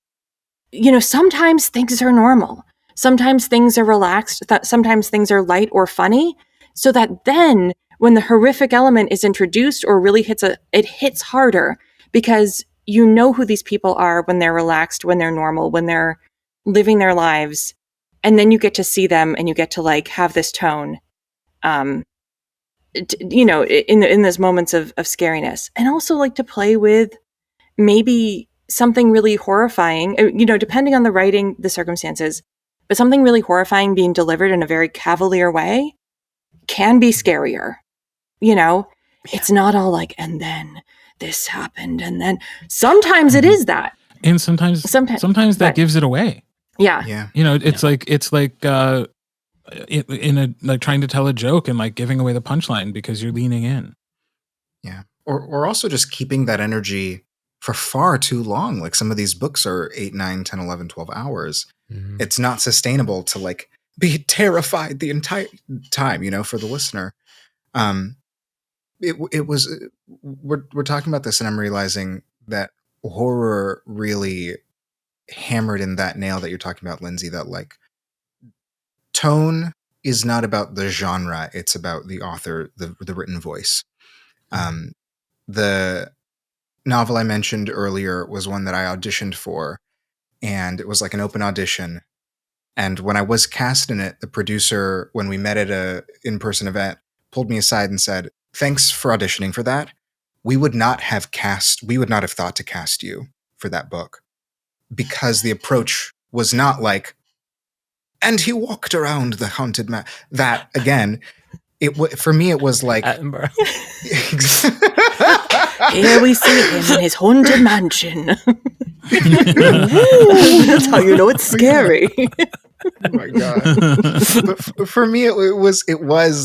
sometimes things are normal. Sometimes things are relaxed. Sometimes things are light or funny. So that then when the horrific element is introduced or really it hits harder because you know who these people are when they're relaxed, when they're normal, when they're living their lives. And then you get to see them and you get to like have this tone, in those moments of scariness, and also like to play with maybe something really horrifying, depending on the writing, the circumstances, but something really horrifying being delivered in a very cavalier way can be scarier. It's not all like, and then this happened. And then sometimes it is that. And sometimes that gives it away. Yeah. Yeah. It's like in a like trying to tell a joke and like giving away the punchline because you're leaning in. Yeah. Or also just keeping that energy for far too long. Like some of these books are 8, 9, 10, 11, 12 hours. Mhm. It's not sustainable to like be terrified the entire time, for the listener. It was, we're talking about this and I'm realizing that horror really hammered in that nail that you're talking about, Lindsey, that like tone is not about the genre, it's about the author, the written voice. The novel I mentioned earlier was one that I auditioned for, and it was like an open audition. And when I was cast in it, the producer, when we met at a in-person event, pulled me aside and said, "Thanks for auditioning for that. We would not have thought to cast you for that book, because the approach was not like, and he walked around the haunted man." That again, for me, it was like, Attenborough. Here we see him in his haunted mansion. That's how you know it's scary. Oh my god! But for me, it was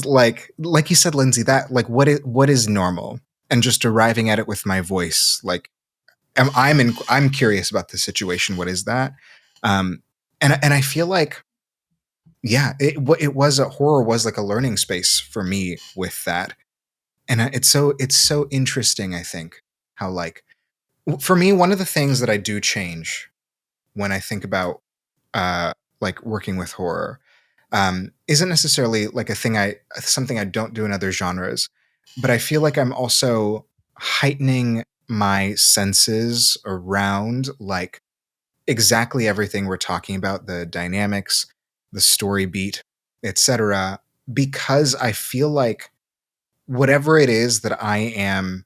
like you said, Lindsey, that like what is normal, and just arriving at it with my voice. Like, I'm curious about the situation. What is that? And I feel like, yeah, horror was like a learning space for me with that, and it's so interesting. I think how, like, for me, one of the things that I do change when I think about like working with horror isn't necessarily like something I don't do in other genres, but I feel like I'm also heightening my senses around like exactly everything we're talking about, the dynamics, the story beat, etc., because I feel like whatever it is that I am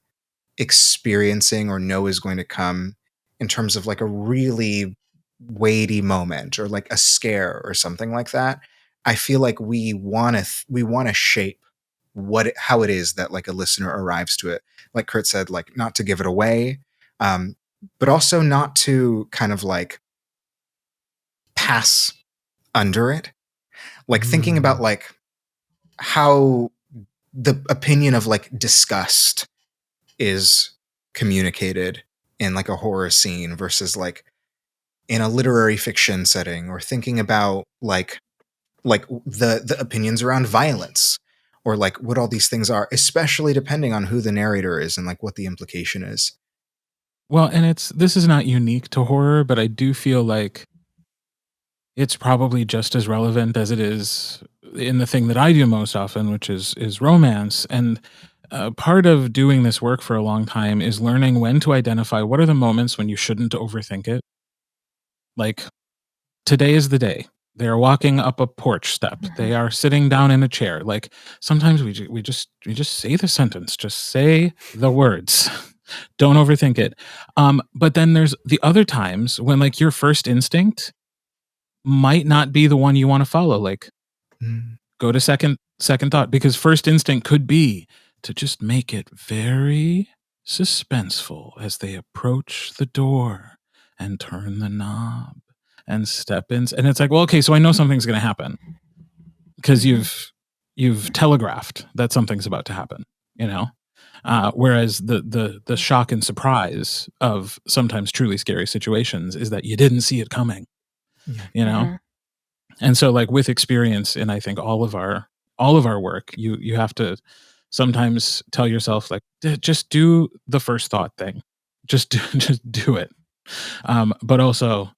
experiencing or know is going to come in terms of like a really weighty moment or like a scare or something like that, I feel like we want to shape how it is that like a listener arrives to it. Like Kirt said, like not to give it away, but also not to kind of like pass under it. Like thinking about like how the opinion of like disgust is communicated in like a horror scene versus like in a literary fiction setting, or thinking about like the opinions around violence, or like what all these things are, especially depending on who the narrator is and like what the implication is. Well, and this is not unique to horror, but I do feel like it's probably just as relevant as it is in the thing that I do most often, which is romance. And part of doing this work for a long time is learning when to identify what are the moments when you shouldn't overthink it. Like, today is the day. They are walking up a porch step. They are sitting down in a chair. Like, sometimes we just say the sentence. Just say the words. Don't overthink it. But then there's the other times when like your first instinct might not be the one you want to follow. Like, go to second thought, because first instinct could be to just make it very suspenseful as they approach the door and turn the knob and step in. And it's like, well, okay, so I know something's going to happen because you've telegraphed that something's about to happen, you know? Whereas the shock and surprise of sometimes truly scary situations is that you didn't see it coming, you know? And so like with experience, and I think all of our work, you have to sometimes tell yourself like, just do the first thought thing. Just do it. But also,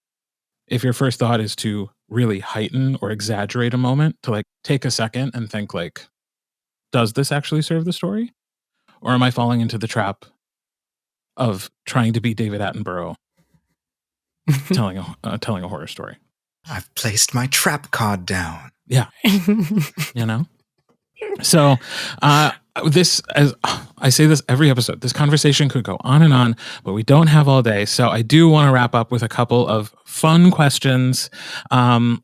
if your first thought is to really heighten or exaggerate a moment, to like take a second and think like, does this actually serve the story? Or am I falling into the trap of trying to be David Attenborough telling a horror story? I've placed my trap card down. Yeah. You know? So, this, as I say this every episode, this conversation could go on and on, but we don't have all day. So I do want to wrap up with a couple of fun questions.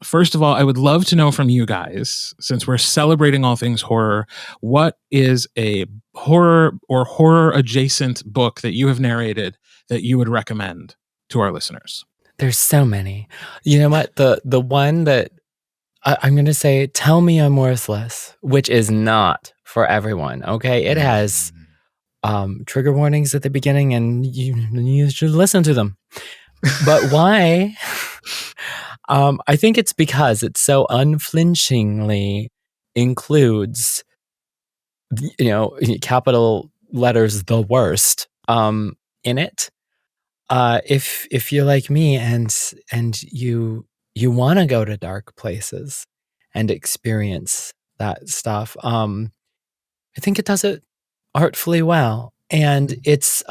First of all, I would love to know from you guys, since we're celebrating all things horror, what is a horror or horror adjacent book that you have narrated that you would recommend to our listeners? There's so many. You know what? The one that I'm going to say, Tell Me I'm Worthless, which is not for everyone, okay? It has trigger warnings at the beginning, and you should listen to them. But why? I think it's because it so unflinchingly includes, capital letters, the worst, in it. if you're like me and you want to go to dark places and experience that stuff, I think it does it artfully well. And it's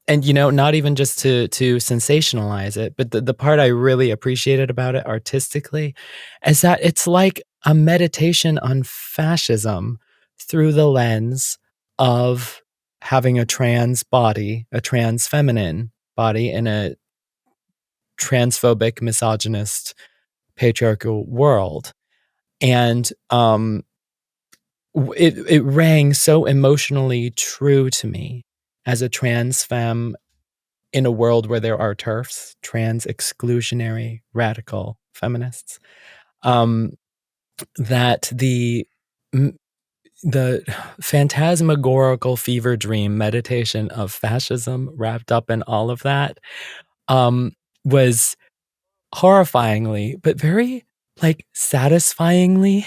and not even just to sensationalize it, but the part I really appreciated about it artistically is that it's like a meditation on fascism through the lens of having a trans body, a trans feminine body in a transphobic, misogynist, patriarchal world. And it rang so emotionally true to me as a trans femme in a world where there are TERFs, trans exclusionary radical feminists, that the phantasmagorical fever dream meditation of fascism wrapped up in all of that was horrifyingly, but very satisfyingly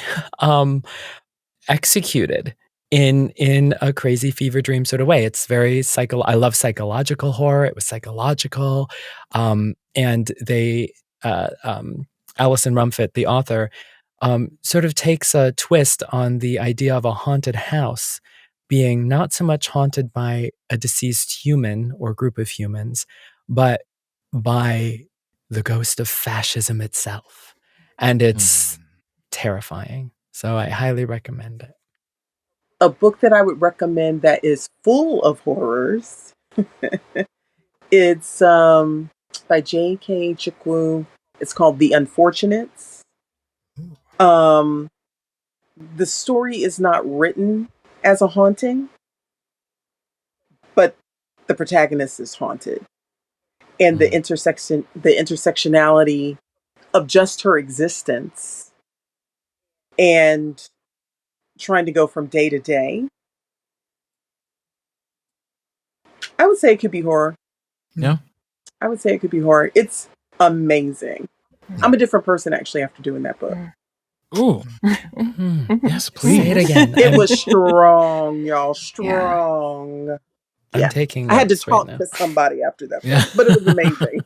executed in a crazy fever dream sort of way. It's very I love psychological horror. It was psychological. And they Alison Rumfitt, the author, sort of takes a twist on the idea of a haunted house being not so much haunted by a deceased human or group of humans, but by the ghost of fascism itself. And it's terrifying. So I highly recommend it. A book that I would recommend that is full of horrors. It's by J.K. Chikwu. It's called The Unfortunates. The story is not written as a haunting, but the protagonist is haunted. And the intersectionality of just her existence and trying to go from day to day. I would say it could be horror. Yeah. I would say it could be horror. It's amazing. I'm a different person actually after doing that book. Ooh. Yes, please. Say it again. It was strong, y'all. Strong. I'm taking I had to talk right to somebody after that book, Yeah. but it was amazing.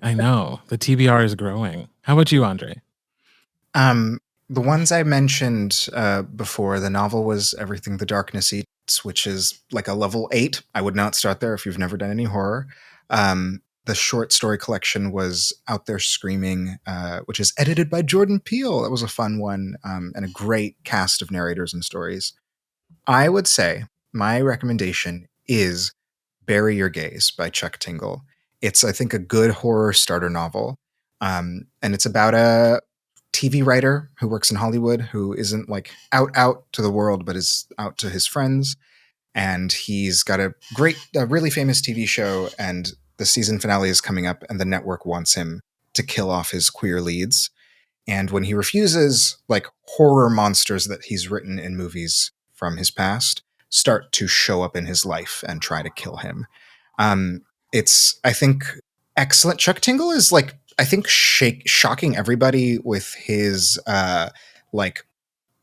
I know. The TBR is growing. How about you, André? The ones I mentioned before, the novel was Everything the Darkness Eats, which is like a level 8. I would not start there if you've never done any horror. The short story collection was Out There Screaming, which is edited by Jordan Peele. That was a fun one, and a great cast of narrators and stories. I would say my recommendation is Bury Your Gaze by Chuck Tingle. It's, I think, a good horror starter novel. And it's about a TV writer who works in Hollywood who isn't out to the world, but is out to his friends. And he's got a really famous TV show, and the season finale is coming up, and the network wants him to kill off his queer leads. And when he refuses, horror monsters that he's written in movies from his past start to show up in his life and try to kill him. It's, I think, excellent. Chuck Tingle is I think shocking everybody with his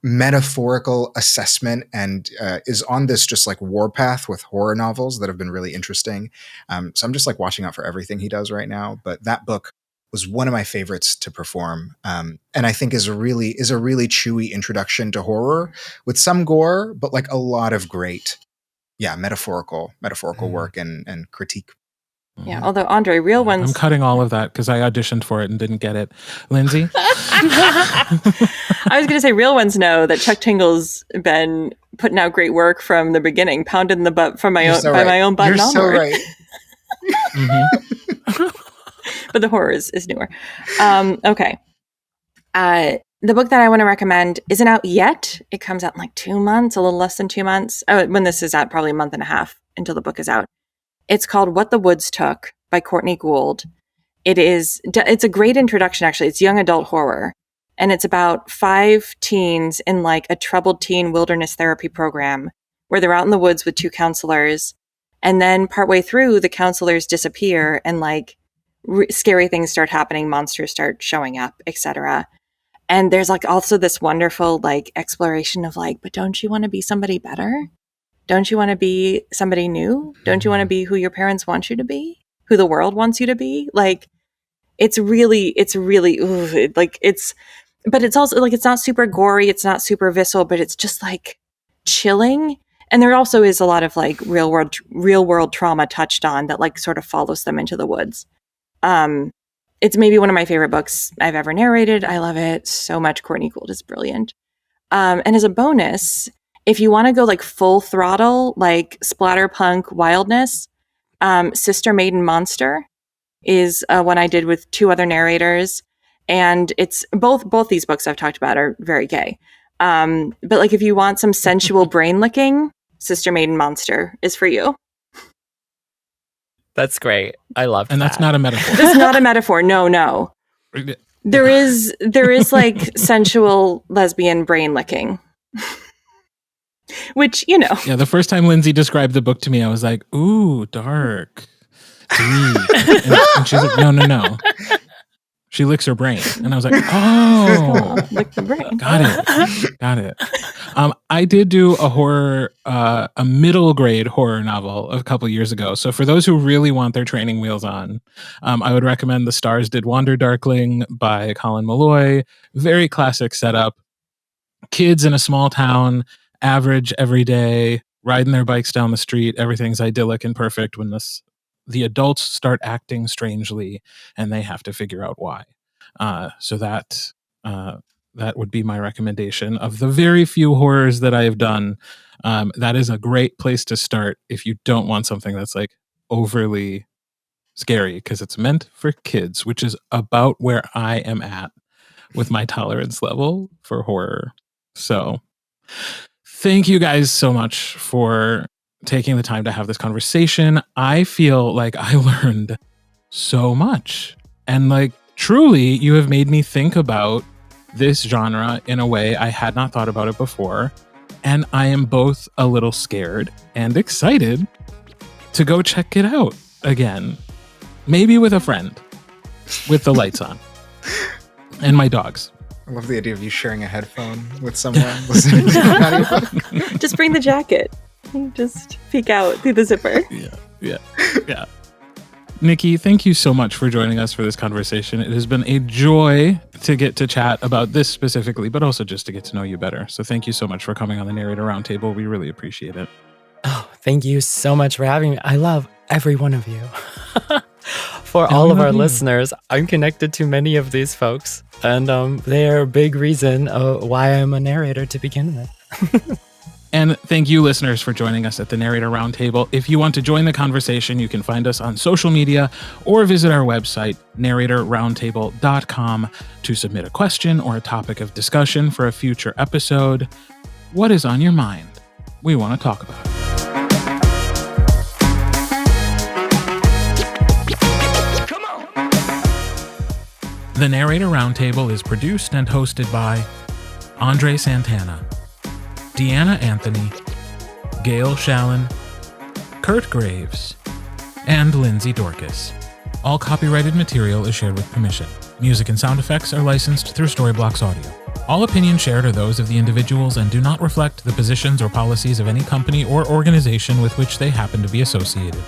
metaphorical assessment, and is on this just warpath with horror novels that have been really interesting. So I'm just watching out for everything he does right now. But that book was one of my favorites to perform, and I think is a really chewy introduction to horror with some gore, but a lot of great, metaphorical work and critique. Yeah, although André, real ones. I'm cutting all of that because I auditioned for it and didn't get it. Lindsey? I was going to say real ones know that Chuck Tingle's been putting out great work from the beginning, pounded in the butt from my own butt. You're so right. But the horror is newer. Okay. The book that I want to recommend isn't out yet. It comes out in 2 months, a little less than 2 months. Oh, when this is out, probably a month and a half until the book is out. It's called What the Woods Took by Courtney Gould. It's a great introduction, actually. It's young adult horror. And it's about 5 teens in a troubled teen wilderness therapy program where they're out in the woods with 2 counselors. And then partway through, the counselors disappear and scary things start happening. Monsters start showing up, etc. And there's also this wonderful exploration of but don't you want to be somebody better? Don't you want to be somebody new? Don't you want to be who your parents want you to be? who the world wants you to be. Like, it's really, but it's also like, it's not super gory. It's not super visceral, but it's just like chilling. And there also is a lot of like real world trauma touched on that like sort of follows them into the woods. It's maybe one of my favorite books I've ever narrated. I love it so much. Courtney Gould is brilliant. And as a bonus, if you want to go like full throttle, like splatterpunk wildness, Sister Maiden Monster is one I did with 2 other narrators. And it's both these books I've talked about are very gay. But like if you want some sensual brain licking, Sister Maiden Monster is for you. That's great. I love that. And that's not a metaphor. That's not a metaphor. No. There is like sensual lesbian brain licking. Which, you know. Yeah, the first time Lindsey described the book to me, I was like, ooh, dark. Deep. And she's like, no. She licks her brain. And I was like, oh. Lick the brain. Got it. I did do a horror, a middle grade horror novel a couple years ago. So for those who really want their training wheels on, I would recommend The Stars Did Wander Darkling by Colin Malloy. Very classic setup. Kids in a small town, average every day, riding their bikes down the street. Everything's idyllic and perfect when the adults start acting strangely and they have to figure out why. So that would be my recommendation. Of the very few horrors that I have done, that is a great place to start if you don't want something that's like overly scary, because it's meant for kids, which is about where I am at with my tolerance level for horror. So thank you guys so much for taking the time to have this conversation. I feel like I learned so much. And like, truly, you have made me think about this genre in a way I had not thought about it before. And I am both a little scared and excited to go check it out again. Maybe with a friend, with the lights on. And my dogs. I love the idea of you sharing a headphone with someone listening to an audiobook. Just bring the jacket. Just peek out through the zipper. Yeah. Nicky, thank you so much for joining us for this conversation. It has been a joy to get to chat about this specifically, but also just to get to know you better. So thank you so much for coming on the Narrator Roundtable. We really appreciate it. Oh, thank you so much for having me. I love every one of you. For all of our listeners, I'm connected to many of these folks, and they're a big reason why I'm a narrator to begin with. And thank you, listeners, for joining us at the Narrator Roundtable. If you want to join the conversation, you can find us on social media or visit our website, narratorroundtable.com, to submit a question or a topic of discussion for a future episode. What is on your mind? We want to talk about it. The Narrator Roundtable is produced and hosted by André Santana, Deanna Anthony, Gail Shalan, Kirt Graves, and Lindsey Dorcus. All copyrighted material is shared with permission. Music and sound effects are licensed through Storyblocks Audio. All opinions shared are those of the individuals and do not reflect the positions or policies of any company or organization with which they happen to be associated.